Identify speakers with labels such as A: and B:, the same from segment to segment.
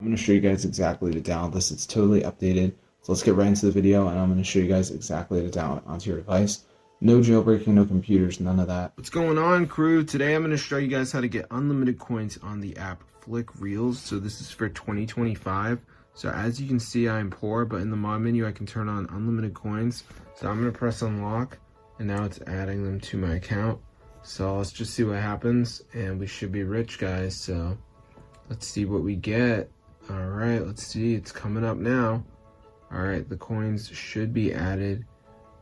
A: I'm going to show you guys exactly to download this. It's totally updated. So let's get right into the video, and I'm going to show you guys exactly to download it onto your device. No jailbreaking, no computers, none of that. What's going on, crew? Today I'm going to show you guys how to get unlimited coins on the app FlickReels. So this is for 2025. So as you can see, I'm poor, but in the mod menu I can turn on unlimited coins. So I'm going to press unlock, and now it's adding them to my account. So let's just see what happens, and we should be rich, guys. So let's see what we get. All right, let's see. It's coming up now. All right, the coins should be added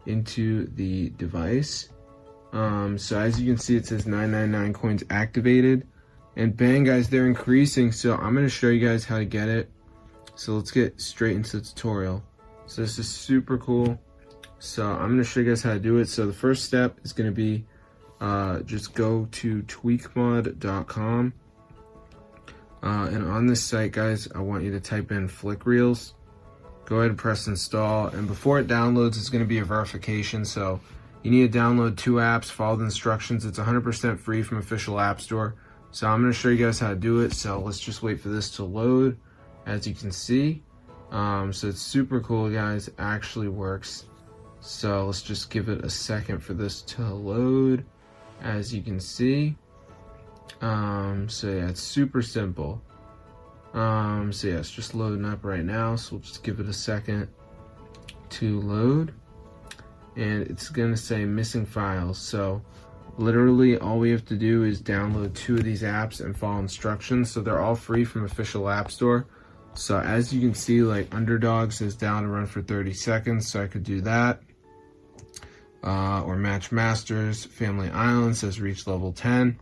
A: into the device. So as you can see, it says 999 coins activated, and bang, guys, they're increasing. So I'm going to show you guys how to get it. So let's get straight into the tutorial. So this is super cool. So I'm going to show you guys how to do it. So the first step is going to be just go to tweakmod.com. And on this site, guys, I want you to type in FlickReels. Go ahead and press install. And before it downloads, it's going to be a verification. So you need to download 2 apps, follow the instructions. It's 100% free from official app store. So I'm going to show you guys how to do it. So let's just wait for this to load. As you can see, so it's super cool, guys. It actually works. So let's just give it a second for this to load. As you can see, so yeah, it's super simple. So yeah, it's just loading up right now, so we'll just give it a second to load, and it's gonna say missing files. So literally all we have to do is download 2 of these apps and follow instructions. So they're all free from official app store. So as you can see, like Underdog says down to run for 30 seconds, so I could do that. Or Match Masters, Family Island says reach level 10.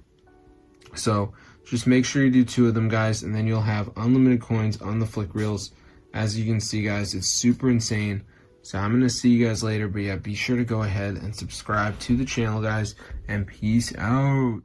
A: So just make sure you do 2 of them, guys, and then you'll have unlimited coins on the FlickReels. As you can see, guys, it's super insane. So I'm going to see you guys later, but yeah, be sure to go ahead and subscribe to the channel, guys, and peace out.